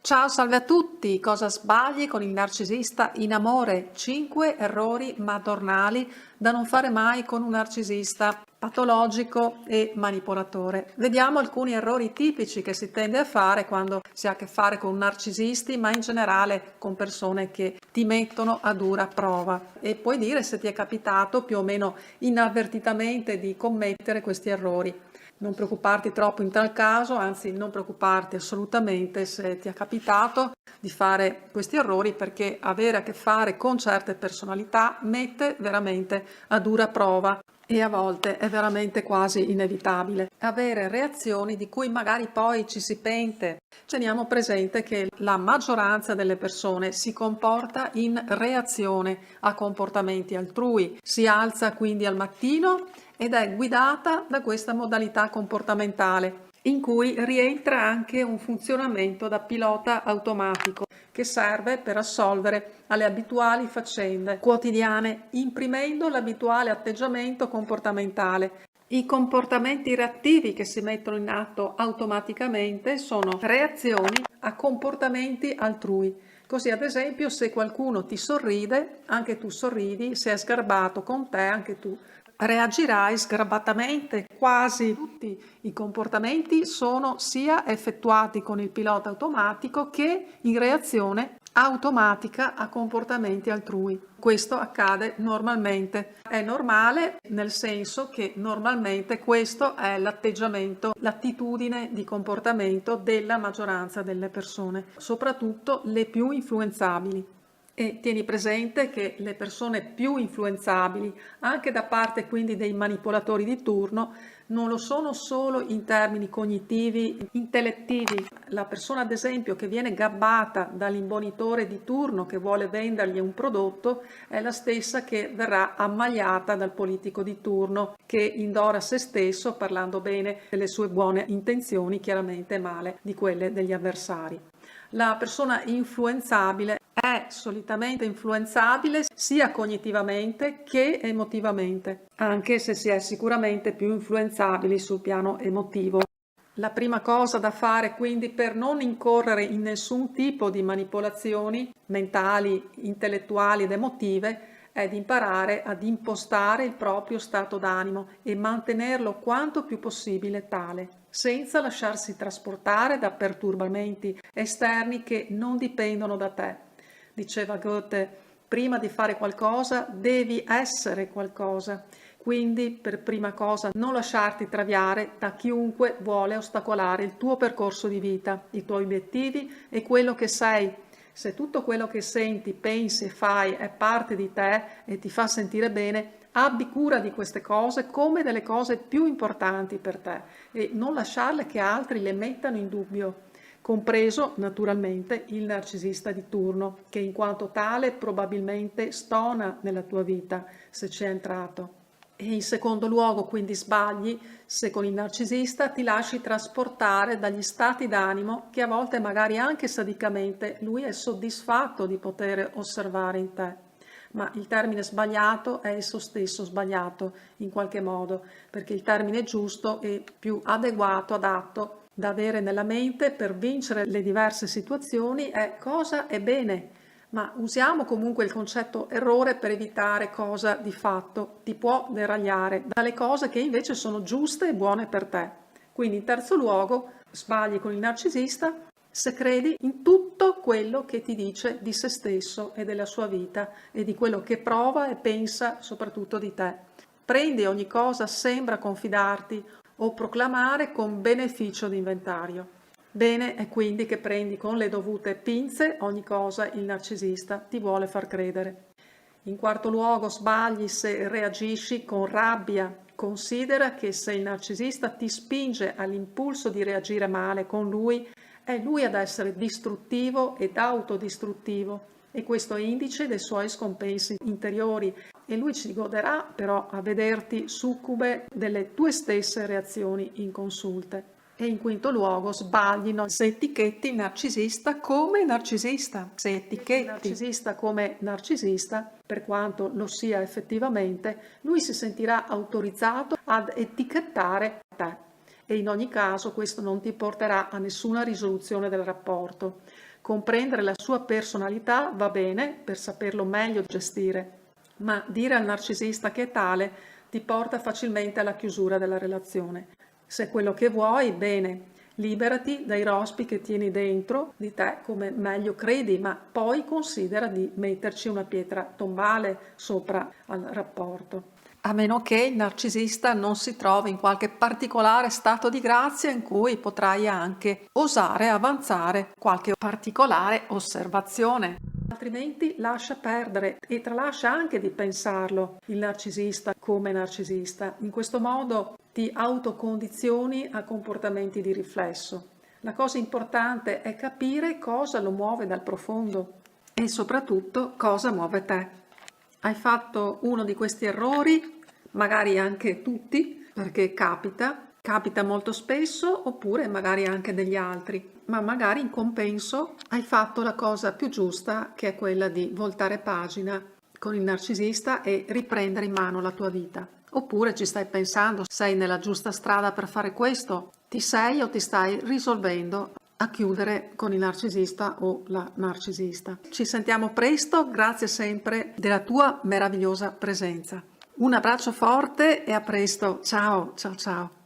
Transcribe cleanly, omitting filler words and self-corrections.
Ciao, salve a tutti! Cosa sbagli con il narcisista in amore? 5 errori madornali da non fare mai con un narcisista patologico e manipolatore. Vediamo alcuni errori tipici che si tende a fare quando si ha a che fare con narcisisti, ma in generale con persone che ti mettono a dura prova. E puoi dire se ti è capitato più o meno inavvertitamente di commettere questi errori. Non preoccuparti troppo in tal caso, anzi non preoccuparti assolutamente se ti è capitato di fare questi errori, perché avere a che fare con certe personalità mette veramente a dura prova e a volte è veramente quasi inevitabile avere reazioni di cui magari poi ci si pente. Teniamo presente che la maggioranza delle persone si comporta in reazione a comportamenti altrui, si alza quindi al mattino ed è guidata da questa modalità comportamentale, in cui rientra anche un funzionamento da pilota automatico che serve per assolvere alle abituali faccende quotidiane, imprimendo l'abituale atteggiamento comportamentale. I comportamenti reattivi che si mettono in atto automaticamente sono reazioni a comportamenti altrui. Così, ad esempio, se qualcuno ti sorride, anche tu sorridi, se è sgarbato con te, anche tu reagirai sgarbatamente. Quasi tutti i comportamenti sono sia effettuati con il pilota automatico che in reazione automatica a comportamenti altrui. Questo accade normalmente. È normale nel senso che normalmente questo è l'atteggiamento, l'attitudine di comportamento della maggioranza delle persone, soprattutto le più influenzabili. E tieni presente che le persone più influenzabili, anche da parte quindi dei manipolatori di turno, non lo sono solo in termini cognitivi, intellettivi. La persona, ad esempio, che viene gabbata dall'imbonitore di turno che vuole vendergli un prodotto è la stessa che verrà ammaliata dal politico di turno che indora se stesso parlando bene delle sue buone intenzioni, chiaramente male di quelle degli avversari. La persona influenzabile è solitamente influenzabile sia cognitivamente che emotivamente, anche se si è sicuramente più influenzabili sul piano emotivo. La prima cosa da fare quindi per non incorrere in nessun tipo di manipolazioni mentali, intellettuali ed emotive è di imparare ad impostare il proprio stato d'animo e mantenerlo quanto più possibile tale, senza lasciarsi trasportare da perturbamenti esterni che non dipendono da te. Diceva Goethe, prima di fare qualcosa devi essere qualcosa. Quindi, per prima cosa, non lasciarti traviare da chiunque vuole ostacolare il tuo percorso di vita, i tuoi obiettivi e quello che sei. Se tutto quello che senti, pensi e fai è parte di te e ti fa sentire bene, abbi cura di queste cose come delle cose più importanti per te e non lasciarle che altri le mettano in dubbio, compreso naturalmente il narcisista di turno, che in quanto tale probabilmente stona nella tua vita se c'è entrato. E in secondo luogo, quindi sbagli se con il narcisista ti lasci trasportare dagli stati d'animo che a volte magari anche sadicamente lui è soddisfatto di poter osservare in te. Ma il termine sbagliato è esso stesso sbagliato in qualche modo, perché il termine giusto e più adeguato, adatto da avere nella mente per vincere le diverse situazioni è cosa è bene. Ma usiamo comunque il concetto errore per evitare cosa di fatto ti può deragliare dalle cose che invece sono giuste e buone per te. Quindi in terzo luogo sbagli con il narcisista se credi in tutto quello che ti dice di se stesso e della sua vita e di quello che prova e pensa soprattutto di te. Prendi ogni cosa sembra confidarti o proclamare con beneficio di inventario. Bene è quindi che prendi con le dovute pinze ogni cosa il narcisista ti vuole far credere. In quarto luogo, sbagli se reagisci con rabbia. Considera che se il narcisista ti spinge all'impulso di reagire male con lui, è lui ad essere distruttivo ed autodistruttivo e questo è indice dei suoi scompensi interiori e lui ci goderà però a vederti succube delle tue stesse reazioni inconsulte. E in quinto luogo sbagli se etichetti il narcisista come narcisista. Se etichetti il narcisista come narcisista, per quanto lo sia effettivamente, lui si sentirà autorizzato ad etichettare te. e in ogni caso questo non ti porterà a nessuna risoluzione del rapporto. Comprendere la sua personalità va bene per saperlo meglio gestire, ma dire al narcisista che è tale ti porta facilmente alla chiusura della relazione. Se è quello che vuoi, bene, liberati dai rospi che tieni dentro di te come meglio credi, ma poi considera di metterci una pietra tombale sopra al rapporto. A meno che il narcisista non si trovi in qualche particolare stato di grazia in cui potrai anche osare avanzare qualche particolare osservazione. Altrimenti lascia perdere e tralascia anche di pensarlo il narcisista come narcisista. In questo modo ti autocondizioni a comportamenti di riflesso. La cosa importante è capire cosa lo muove dal profondo e soprattutto cosa muove te. Hai fatto uno di questi errori, magari anche tutti, perché capita molto spesso, oppure magari anche degli altri, ma magari in compenso hai fatto la cosa più giusta, che è quella di voltare pagina con il narcisista e riprendere in mano la tua vita. Oppure ci stai pensando, sei nella giusta strada per fare questo? Ti sei o ti stai risolvendo a chiudere con il narcisista o la narcisista? Ci sentiamo presto, grazie sempre della tua meravigliosa presenza. Un abbraccio forte e a presto. Ciao, ciao, ciao.